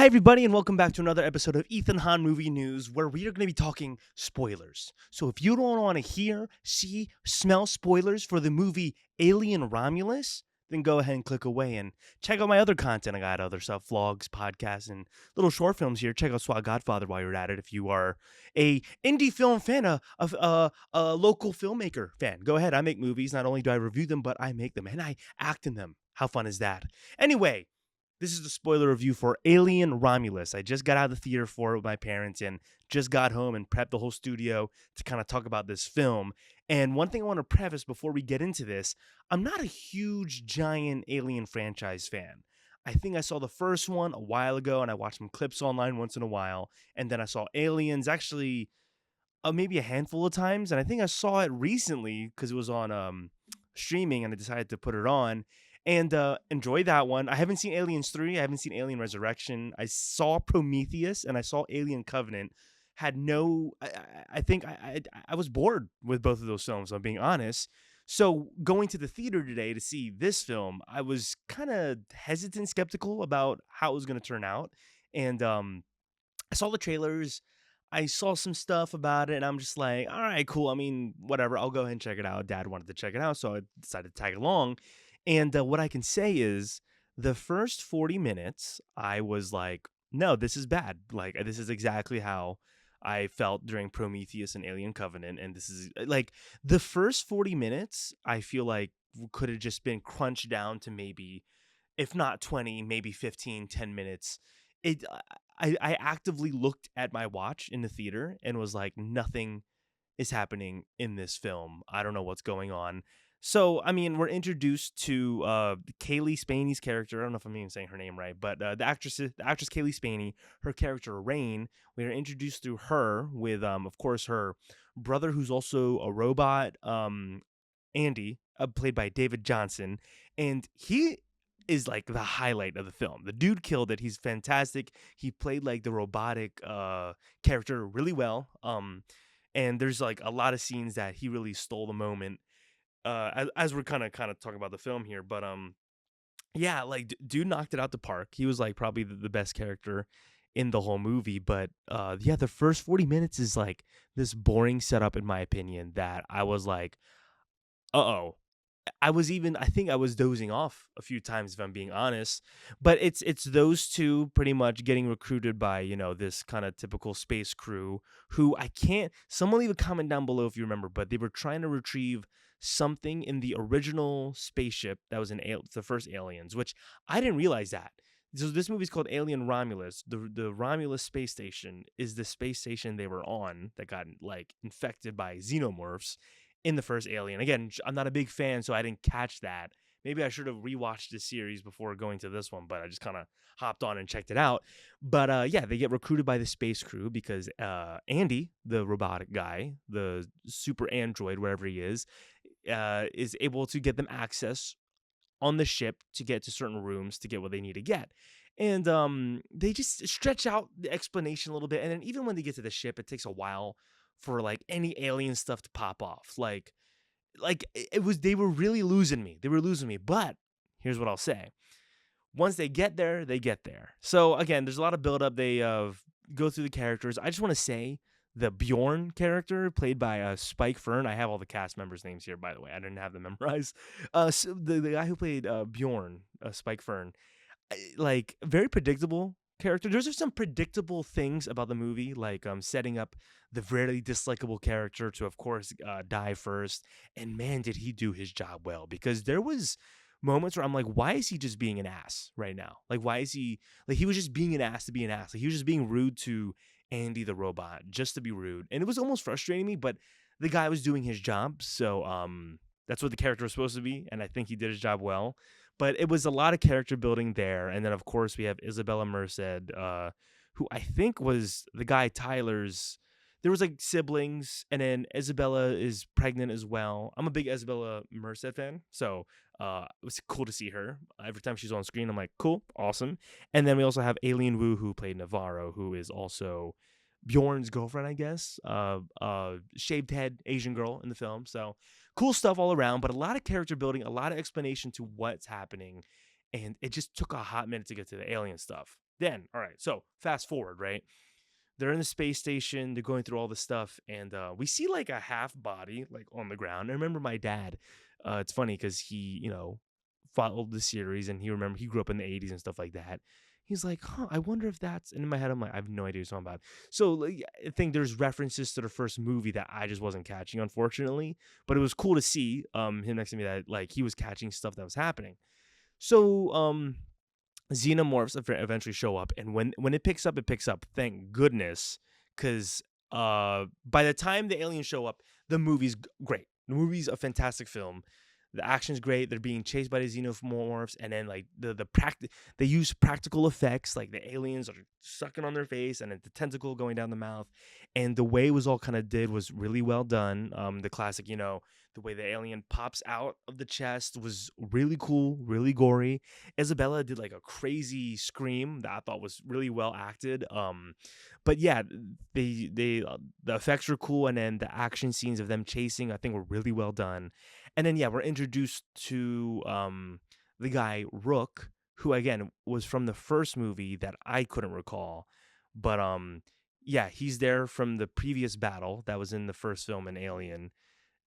Hi, everybody, and welcome back to another episode of Ethan Hahn Movie News, where we are going to be talking spoilers. So, if you don't want to hear, see, smell spoilers for the movie Alien Romulus, then go ahead and click away and check out my other content. I got other stuff, vlogs, podcasts, and little short films here. Check out SWAT Godfather while you're at it. If you are a indie film fan, a local filmmaker fan, go ahead. I make movies. Not only do I review them, but I make them and I act in them. How fun is that? Anyway. This is the spoiler review for Alien Romulus. I just got out of the theater for it with my parents and just got home and prepped the whole studio to kind of talk about this film. And one thing I want to preface before we get into this, I'm not a huge, giant Alien franchise fan. I think I saw the first one a while ago and I watched some clips online once in a while. And then I saw Aliens actually maybe a handful of times. And I think I saw it recently because it was on streaming and I decided to put it on and enjoy that one. I haven't seen Aliens 3. I haven't seen Alien Resurrection. I saw Prometheus and I saw Alien Covenant. Had no, I think I was bored with both of those films, I'm being honest. So going to the theater today to see this film, I was kind of hesitant, skeptical about how it was going to turn out. And I saw the trailers. I saw some stuff about it, and I'm just like, all right, cool. I mean, whatever. I'll go ahead and check it out. Dad wanted to check it out, so I decided to tag along. And what I can say is the first 40 minutes, I was like, no, this is bad. Like, this is exactly how I felt during Prometheus and Alien Covenant. And this is like the first 40 minutes, I feel like could have just been crunched down to maybe, if not 20, maybe 15, 10 minutes. It, I actively looked at my watch in the theater and was like, nothing is happening in this film. I don't know what's going on. So, I mean, we're introduced to Kaylee Spaney's character. I don't know if I'm even saying her name right, but the actress Kaylee Spaney, her character Rain. We are introduced through her with, of course, her brother, who's also a robot, Andy, played by David Johnson, and he is like the highlight of the film. The dude killed it. He's fantastic. He played like the robotic character really well. And there's like a lot of scenes that he really stole the moment. As we're kind of talking about the film here, but yeah, like dude knocked it out the park. He was like probably the best character in the whole movie. But yeah, the first 40 minutes is like this boring setup, in my opinion, that I was like, uh-oh. I think I was dozing off a few times if I'm being honest, but it's those two pretty much getting recruited by, this kind of typical space crew who I can't, someone leave a comment down below if you remember, but they were trying to retrieve something in the original spaceship that was the first Aliens, which I didn't realize that. So this movie's called Alien Romulus. The Romulus space station is the space station they were on that got like infected by xenomorphs in the first Alien. Again, I'm not a big fan, so I didn't catch that. Maybe I should have rewatched this series before going to this one, but I just kind of hopped on and checked it out. But yeah, they get recruited by the space crew because Andy, the robotic guy, the super android, wherever he is able to get them access on the ship to get to certain rooms to get what they need to get. And they just stretch out the explanation a little bit. And then even when they get to the ship, it takes a while for like any alien stuff to pop off. Like it was, they were really losing me. They were losing me. But here's what I'll say. Once they get there, they get there. So again, there's a lot of buildup. They go through the characters. I just want to say the Bjorn character played by Spike Fern. I have all the cast members' names here, by the way. I didn't have them memorized. So the guy who played Bjorn, Spike Fern, like very predictable character. There's just some predictable things about the movie, like setting up the very dislikable character to, of course, die first. And man, did he do his job well, because there was moments where I'm like, why is he just being an ass right now? Like, why is he like he was just being an ass to be an ass? Like he was just being rude to Andy the robot just to be rude, and it was almost frustrating me. But the guy was doing his job, so that's what the character was supposed to be, and I think he did his job well. But it was a lot of character building there. And then, of course, we have Isabella Merced, who I think was the guy Tyler's. There was like siblings, and then Isabella is pregnant as well. I'm a big Isabella Merced fan, so it was cool to see her. Every time she's on screen, I'm like, cool, awesome. And then we also have Aileen Wu, who played Navarro, who is also Bjorn's girlfriend, I guess. Shaved head Asian girl in the film. So cool stuff all around, but a lot of character building, a lot of explanation to what's happening. and it just took a hot minute to get to the alien stuff. Then, all right, so fast forward, right? They're in the space station. They're going through all this stuff, and we see like a half body like on the ground. I remember my dad. It's funny because he, followed the series, and he grew up in the '80s and stuff like that. He's like, huh, I wonder if that's. And in my head, I'm like, I have no idea what he's talking about. So like, I think there's references to the first movie that I just wasn't catching, unfortunately. But it was cool to see him next to me that like he was catching stuff that was happening. So xenomorphs eventually show up, and when it picks up, it picks up. Thank goodness, because by the time the aliens show up, the movie's great. The movie's a fantastic film. The action's great. They're being chased by the xenomorphs, and then like they use practical effects, like the aliens are sucking on their face, and then the tentacle going down the mouth, and the way it was all kind of did was really well done. The classic, the way the alien pops out of the chest was really cool, really gory. Isabella did like a crazy scream that I thought was really well acted. But yeah, the effects were cool, and then the action scenes of them chasing, I think, were really well done. And then yeah, we're introduced to the guy Rook, who again was from the first movie that I couldn't recall, but yeah, he's there from the previous battle that was in the first film in Alien,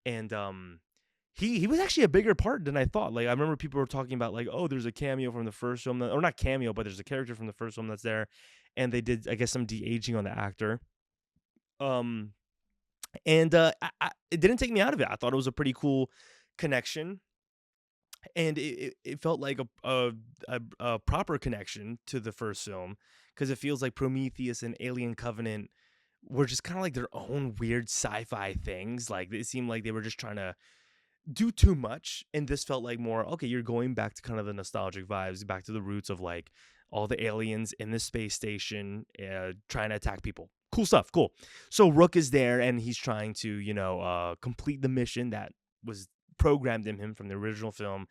and he was actually a bigger part than I thought. Like I remember people were talking about like, oh, there's a cameo from the first film, or not cameo, but there's a character from the first film that's there, and they did, I guess, some de-aging on the actor. Um, and it didn't take me out of it. I thought it was a pretty cool connection, and it felt like a proper connection to the first film, because it feels like Prometheus and Alien Covenant were just kind of like their own weird sci-fi things. Like it seemed like they were just trying to do too much, and this felt like more okay, you're going back to kind of the nostalgic vibes, back to the roots of like all the aliens in the space station trying to attack people. Cool stuff. Cool. So Rook is there, and he's trying to complete the mission that was programmed in him from the original film,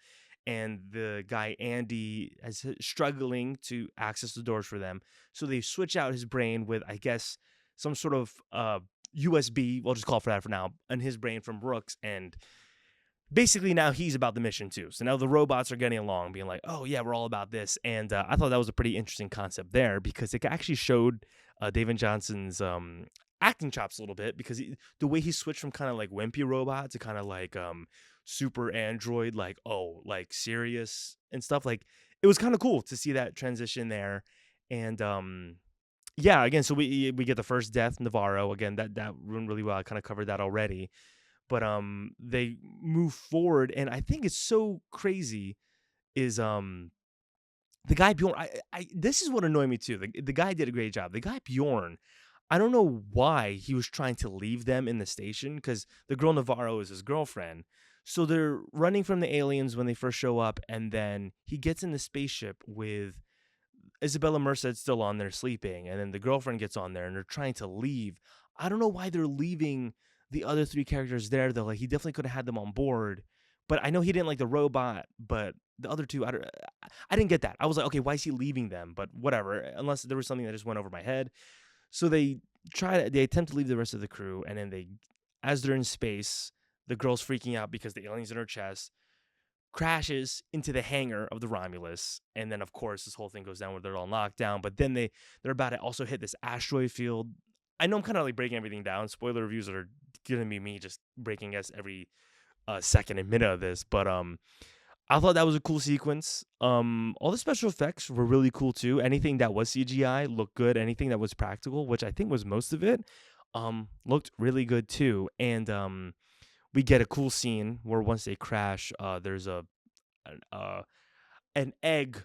and the guy Andy is struggling to access the doors for them, so they switch out his brain with, I guess, some sort of USB, we'll just call it for that for now, and his brain from Rook's, and basically now he's about the mission too. So now the robots are getting along, being like, oh yeah, we're all about this. And I thought that was a pretty interesting concept there, because it actually showed David Johnson's acting chops a little bit, because the way he switched from kind of like wimpy robot to kind of like super android, like, oh, like serious and stuff, like it was kind of cool to see that transition there. And yeah, again, so we get the first death, Navarro. Again, that ruined really well. I kind of covered that already. But they move forward, and I think it's so crazy is the guy Bjorn. I this is what annoyed me too. The guy did a great job. The guy Bjorn, I don't know why he was trying to leave them in the station, because the girl Navarro is his girlfriend. So they're running from the aliens when they first show up, and then he gets in the spaceship with Isabella Merced still on there sleeping, and then the girlfriend gets on there, and they're trying to leave. I don't know why they're leaving the other three characters there, though. Like, he definitely could have had them on board, but I know he didn't like the robot, but the other two, I didn't get that. I was like, okay, why is he leaving them? But whatever, unless there was something that just went over my head. So they attempt to leave the rest of the crew, and then as they're in space, the girl's freaking out because the alien's in her chest, crashes into the hangar of the Romulus, and then of course this whole thing goes down where they're all knocked down. But then they're about to also hit this asteroid field. I know I'm kind of like breaking everything down. Spoiler reviews are gonna be me just breaking us every second and minute of this, but I thought that was a cool sequence. All the special effects were really cool too. Anything that was CGI looked good. Anything that was practical, which I think was most of it, looked really good too. And we get a cool scene where once they crash, there's an egg,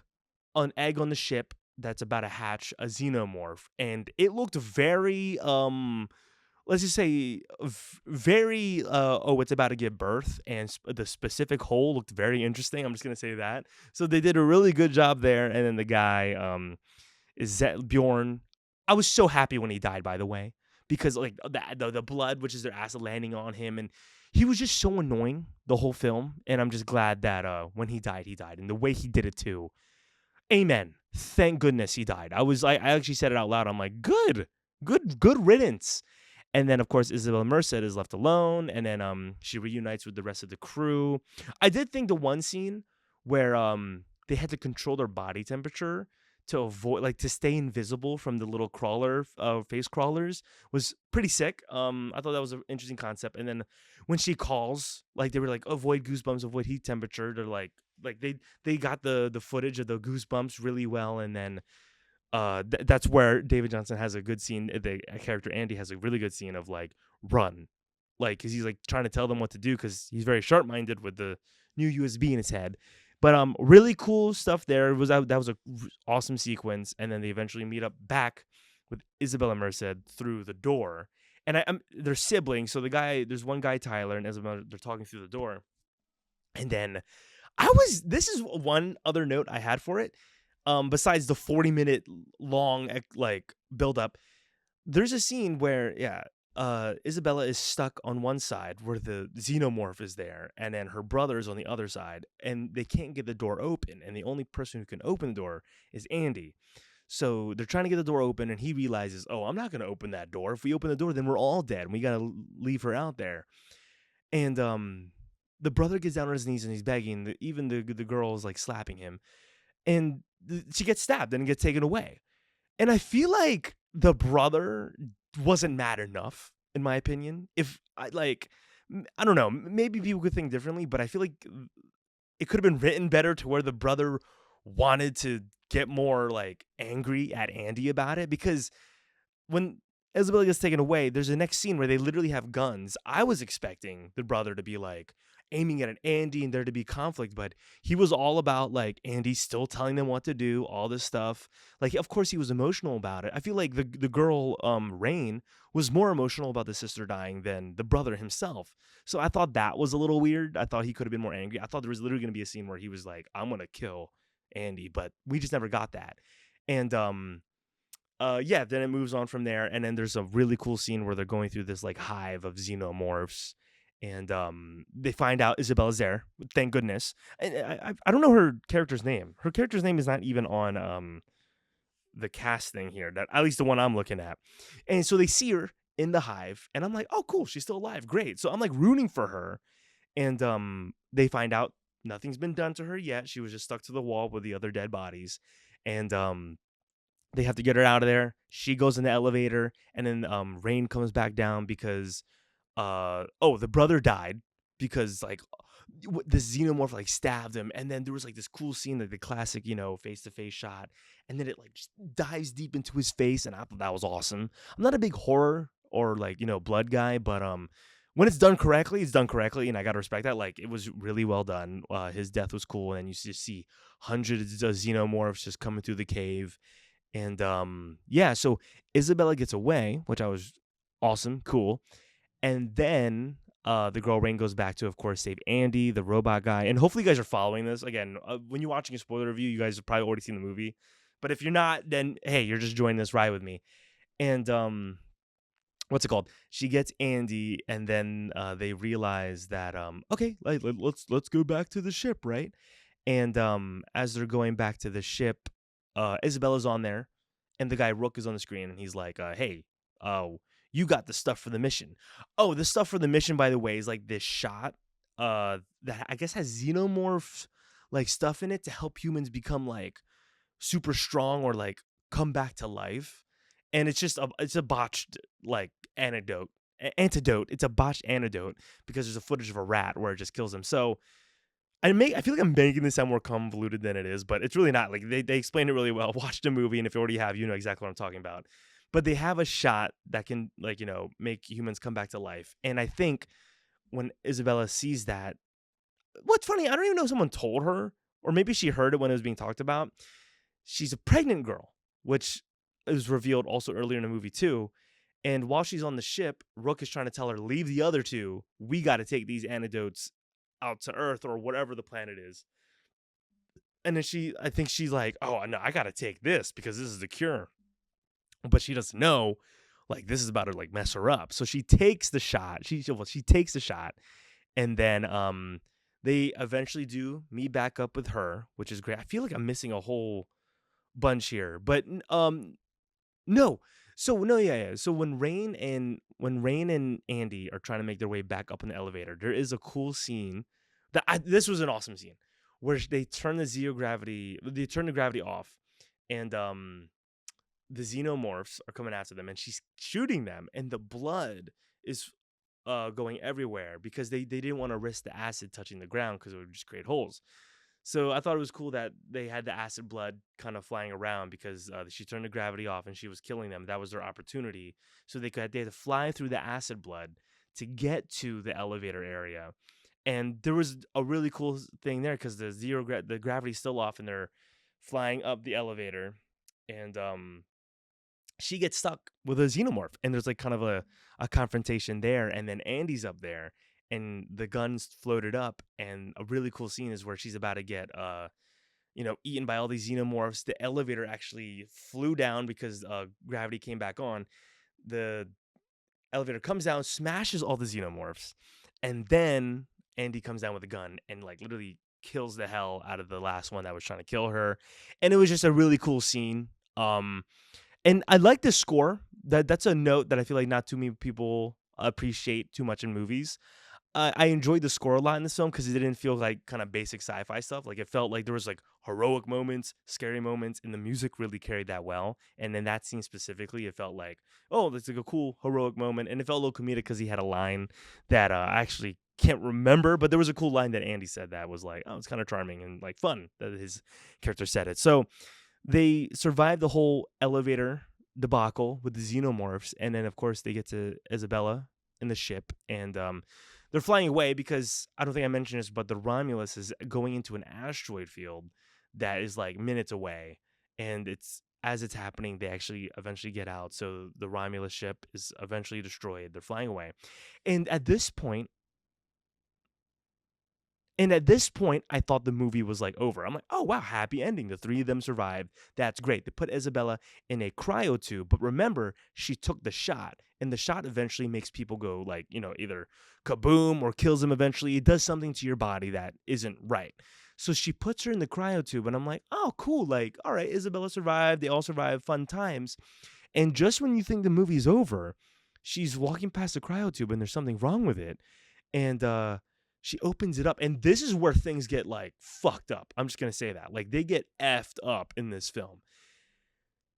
on the ship that's about to hatch a xenomorph, and it looked very let's just say very oh, it's about to give birth, and the specific hole looked very interesting. I'm just gonna say that. So they did a really good job there. And then the guy is Bjorn. I was so happy when he died, by the way, because like the blood, which is their acid landing on him, and he was just so annoying the whole film. And I'm just glad that when he died, and the way he did it too. Amen. Thank goodness he died. I actually said it out loud. I'm like, good riddance. And then of course Isabella Merced is left alone, and then she reunites with the rest of the crew. I did think the one scene where they had to control their body temperature to avoid, like, to stay invisible from the little crawler face crawlers, was pretty sick. I thought that was an interesting concept. And then when she calls, like, they were like, avoid goosebumps, avoid heat temperature. They're like they got the footage of the goosebumps really well. And then that's where David Johnson has a good scene. The character Andy has a really good scene of like, run, like, because he's like trying to tell them what to do because he's very sharp minded with the new USB in his head. But really cool stuff there. That was a awesome sequence. And then they eventually meet up back with Isabella Merced through the door. And they're siblings. So there's one guy, Tyler, and Isabella, they're talking through the door. And then this is one other note I had for it. Besides the 40-minute long like build up, there's a scene where Isabella is stuck on one side where the xenomorph is there, and then her brother is on the other side, and they can't get the door open, and the only person who can open the door is Andy. So they're trying to get the door open, and he realizes, oh, I'm not going to open that door. If we open the door, then we're all dead, and we got to leave her out there. And the brother gets down on his knees, and he's begging. Even the girl is like slapping him, and she gets stabbed and gets taken away. And I feel like the brother wasn't mad enough, in my opinion. If I don't know, maybe people could think differently, but I feel like it could have been written better to where the brother wanted to get more like angry at Andy about it. Because when Isabella gets taken away, there's the next scene where they literally have guns. I was expecting the brother to be like aiming at an Andy and there to be conflict, but he was all about like Andy still telling them what to do, all this stuff. Like, of course he was emotional about it. I feel like the girl, Rain, was more emotional about the sister dying than the brother himself. So I thought that was a little weird. I thought he could have been more angry. I thought there was literally going to be a scene where he was like, I'm going to kill Andy, but we just never got that. And then it moves on from there, and then there's a really cool scene where they're going through this like hive of xenomorphs, and they find out Isabella's there. Thank goodness. And I don't know her character's name. Her character's name is not even on the cast thing here. That at least the one I'm looking at. And so they see her in the hive, and I'm like, oh cool, she's still alive. Great. So I'm like rooting for her, and they find out nothing's been done to her yet. She was just stuck to the wall with the other dead bodies, and they have to get her out of there. She goes in the elevator, and then Rain comes back down because the brother died because like the xenomorph like stabbed him, and then there was like this cool scene, like the classic, face-to-face shot, and then it like just dives deep into his face, and I thought that was awesome. I'm not a big horror or like blood guy, but when it's done correctly, it's done correctly, and I gotta respect that. Like, it was really well done. His death was cool, and you just see hundreds of xenomorphs just coming through the cave. And so Isabella gets away, which I was awesome, cool. And then the girl Rain goes back to, of course, save Andy, the robot guy. And hopefully you guys are following this. Again, when you're watching a spoiler review, you guys have probably already seen the movie. But if you're not, then hey, you're just joining this ride with me. And what's it called? She gets Andy, and then they realize that okay, let's go back to the ship, right? And as they're going back to the ship, Isabella's on there, and the guy Rook is on the screen, and he's like, hey, you got the stuff for the mission. Oh, the stuff for the mission, by the way, is like this shot that I guess has xenomorph like stuff in it to help humans become like super strong or like come back to life. And it's a botched like antidote. It's a botched antidote because there's a footage of a rat where it just kills him. So I feel like I'm making this sound more convoluted than it is, but it's really not. Like, they explain it really well. Watch the movie, and if you already have, you know exactly what I'm talking about. But they have a shot that can, like, make humans come back to life. And I think when Isabella sees that, what's funny, I don't even know if someone told her, or maybe she heard it when it was being talked about. She's a pregnant girl, which is revealed also earlier in the movie too. And while she's on the ship, Rook is trying to tell her, leave the other two. We got to take these antidotes out to Earth or whatever the planet is. And then I think she's like, oh no, I gotta take this because this is the cure. But she doesn't know, like, this is about to like mess her up. So she takes the shot. She takes the shot, and then they eventually do meet back up with her, which is great. I feel like I'm missing a whole bunch here, but no. So no, yeah. So when Rain and Andy are trying to make their way back up in the elevator, there is a cool scene this was an awesome scene where they turn the gravity off, and the xenomorphs are coming after them, and she's shooting them, and the blood is going everywhere because they didn't want to risk the acid touching the ground because it would just create holes. So I thought it was cool that they had the acid blood kind of flying around because she turned the gravity off and she was killing them. That was their opportunity. So they had to fly through the acid blood to get to the elevator area. And there was a really cool thing there because the gravity's still off and they're flying up the elevator, and she gets stuck with a xenomorph, and there's like kind of a confrontation there, and then Andy's up there and the gun's floated up, and a really cool scene is where she's about to get eaten by all these xenomorphs. The elevator actually flew down because gravity came back on. The elevator comes down, smashes all the xenomorphs, and then Andy comes down with a gun and like literally kills the hell out of the last one that was trying to kill her. And it was just a really cool scene. And I like the score. That's a note that I feel like not too many people appreciate too much in movies. I enjoyed the score a lot in this film because it didn't feel like kind of basic sci-fi stuff. Like it felt like there was like heroic moments, scary moments, and the music really carried that well. And in that scene specifically, it felt like, oh, that's like a cool heroic moment, and it felt a little comedic because he had a line that I actually can't remember, but there was a cool line that Andy said that was like, oh, it's kind of charming and like fun that his character said it. So they survive the whole elevator debacle with the xenomorphs, and then of course they get to Isabella in the ship, and they're flying away because I don't think I mentioned this, but the Romulus is going into an asteroid field that is like minutes away, and it's happening, they actually eventually get out. So the Romulus ship is eventually destroyed. They're flying away, and at this point, I thought the movie was like over. I'm like, oh wow, happy ending. The three of them survived. That's great. They put Isabella in a cryotube, but remember, she took the shot, and the shot eventually makes people go like, either kaboom or kills them eventually. It does something to your body that isn't right. So she puts her in the cryotube, and I'm like, oh cool. Like, all right, Isabella survived. They all survived. Fun times. And just when you think the movie's over, she's walking past the cryotube, and there's something wrong with it, and she opens it up, and this is where things get like fucked up. I'm just gonna say that. Like they get effed up in this film.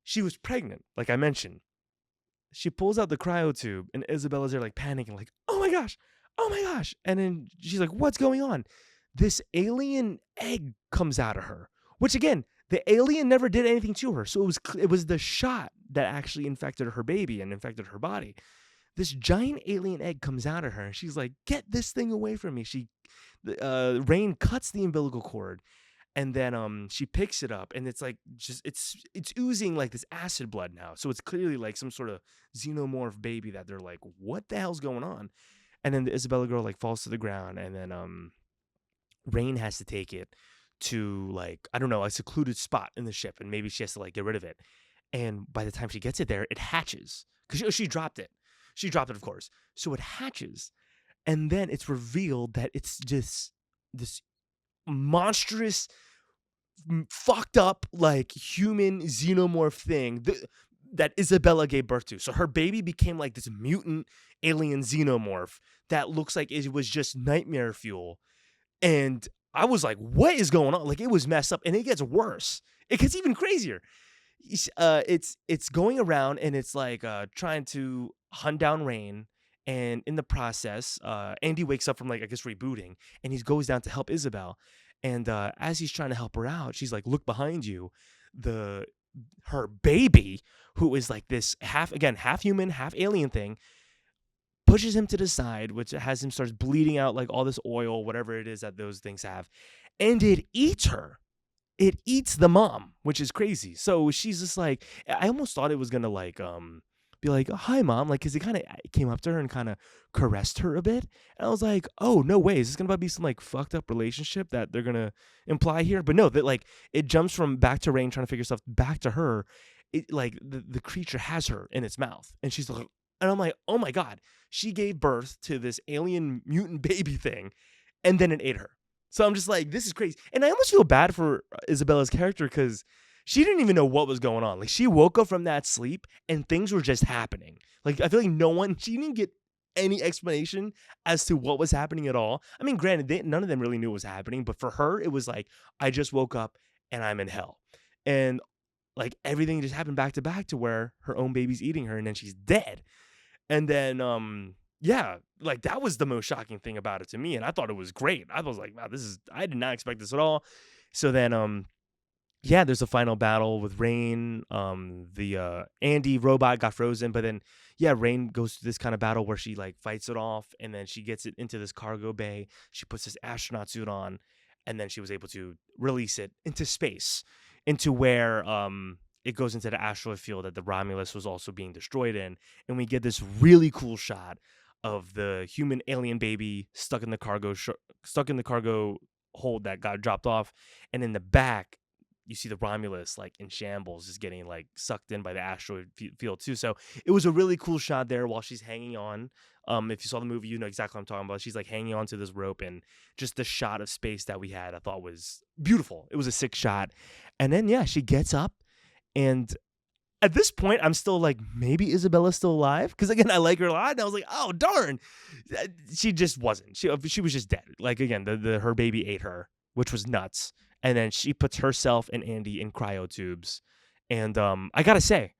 She was pregnant, like I mentioned. She pulls out the cryotube, and Isabella's there like panicking, like, oh my gosh. And then she's like, what's going on? This alien egg comes out of her, which again, the alien never did anything to her. So it was the shot that actually infected her baby and infected her body. This giant alien egg comes out of her, and she's like, get this thing away from me. Rain cuts the umbilical cord, and then she picks it up, and it's like it's oozing like this acid blood now. So it's clearly like some sort of xenomorph baby that they're like, what the hell's going on? And then the Isabella girl like falls to the ground, and then Rain has to take it to like, I don't know, a secluded spot in the ship, and maybe she has to like get rid of it. And by the time she gets it there, it hatches because she dropped it. She dropped it, of course. So it hatches, and then it's revealed that it's just this monstrous, fucked up, like human xenomorph thing that Isabella gave birth to. So her baby became like this mutant alien xenomorph that looks like it was just nightmare fuel. And I was like, what is going on? Like, it was messed up, and it gets worse. It gets even crazier. It's going around, and it's like trying to hunt down Rain, and in the process, Andy wakes up from like, I guess, rebooting, and he goes down to help Isabel, and as he's trying to help her out, she's like, look behind you. Her baby, who is like this half human, half alien thing, pushes him to the side, which has him starts bleeding out like all this oil, whatever it is that those things have, and it eats her. It eats the mom, which is crazy. So she's just like, I almost thought it was gonna like be like, hi mom, like, because it kind of came up to her and kind of caressed her a bit, and I was like, oh no way, is this gonna be some like fucked up relationship that they're gonna imply here? But no, that like it jumps from back to Rain trying to figure stuff back to her. It like the creature has her in its mouth, and she's like, and I'm like, oh my god, she gave birth to this alien mutant baby thing, and then it ate her. So I'm just like, this is crazy. And I almost feel bad for Isabella's character because she didn't even know what was going on. Like, she woke up from that sleep and things were just happening. Like, I feel like she didn't get any explanation as to what was happening at all. I mean, granted, none of them really knew what was happening, but for her, it was like, I just woke up and I'm in hell. And like everything just happened back to back to where her own baby's eating her and then she's dead. And then, yeah, like that was the most shocking thing about it to me. And I thought it was great. I was like, wow, I did not expect this at all. So then, yeah, there's a final battle with Rain. The Andy robot got frozen, but then yeah, Rain goes through this kind of battle where she like fights it off, and then she gets it into this cargo bay. She puts this astronaut suit on, and then she was able to release it into space, into where it goes into the asteroid field that the Romulus was also being destroyed in, and we get this really cool shot of the human alien baby stuck in the cargo hold that got dropped off, and in the back you see the Romulus like in shambles, just getting like sucked in by the asteroid field too. So it was a really cool shot there while she's hanging on. If you saw the movie, you know exactly what I'm talking about. She's like hanging on to this rope, and just the shot of space that we had, I thought was beautiful. It was a sick shot. And then yeah, she gets up, and at this point, I'm still like, maybe Isabella's still alive, because again, I like her a lot, and I was like, oh darn, she just wasn't. She was just dead. Like again, her baby ate her, which was nuts. And then she puts herself and Andy in cryo tubes. And I gotta say,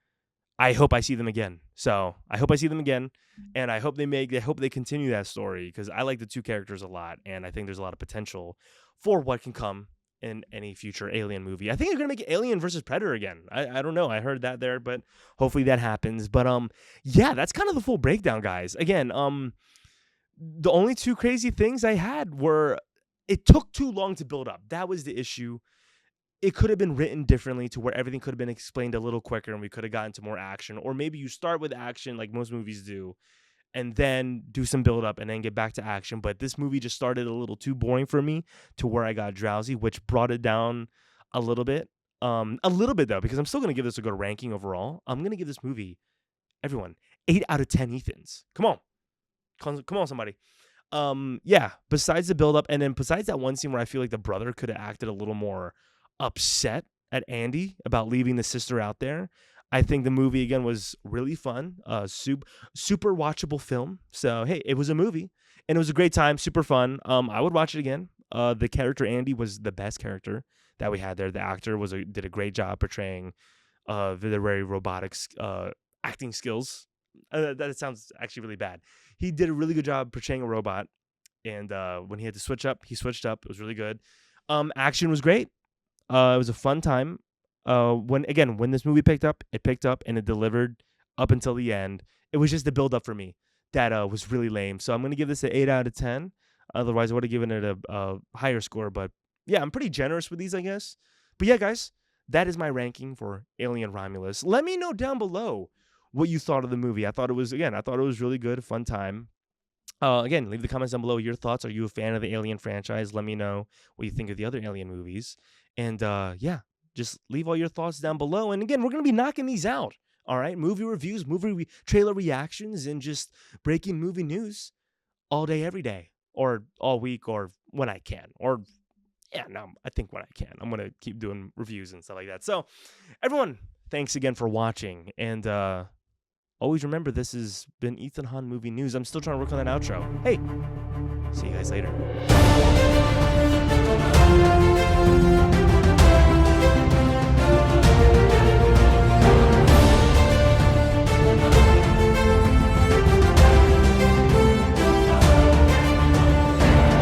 I hope I see them again. So I hope I see them again. And I hope they continue that story, because I like the two characters a lot. And I think there's a lot of potential for what can come in any future Alien movie. I think they're gonna make Alien versus Predator again. I don't know. I heard that there, but hopefully that happens. But yeah, that's kind of the full breakdown, guys. Again, the only two crazy things I had were, it took too long to build up. That was the issue. It could have been written differently to where everything could have been explained a little quicker and we could have gotten to more action. Or maybe you start with action like most movies do, and then do some build up and then get back to action. But this movie just started a little too boring for me to where I got drowsy, which brought it down a little bit. A little bit though, because I'm still going to give this a good ranking overall. I'm going to give this movie, everyone, 8 out of 10 Ethans. Come on, somebody. Yeah, besides the build up, and then besides that one scene where I feel like the brother could have acted a little more upset at Andy about leaving the sister out there, I think the movie again was really fun. Super watchable film. So hey, it was a movie and it was a great time, super fun. I would watch it again. The character Andy was the best character that we had there. The actor did a great job portraying the very robotics acting skills. That sounds actually really bad. He did a really good job portraying a robot, and when he had to switch up, he switched up. It was really good. Action was great. It was a fun time. When this movie picked up, and it delivered up until the end. It was just the build up for me that was really lame. So I'm gonna give this an 8 out of 10. Otherwise, I would have given it a higher score. But yeah, I'm pretty generous with these, I guess. But yeah, guys, that is my ranking for Alien Romulus. Let me know down below what you thought of the movie. I thought it was really good, a fun time. Again, leave the comments down below your thoughts. Are you a fan of the Alien franchise? Let me know what you think of the other Alien movies. And yeah, just leave all your thoughts down below. And again, we're going to be knocking these out. All right, movie reviews, trailer reactions, and just breaking movie news all day, every day, or all week, or when I can. Or yeah, no, I think when I can. I'm going to keep doing reviews and stuff like that. So everyone, thanks again for watching. And always remember, this has been Ethan Hahn Movie News. I'm still trying to work on that outro. Hey, see you guys later.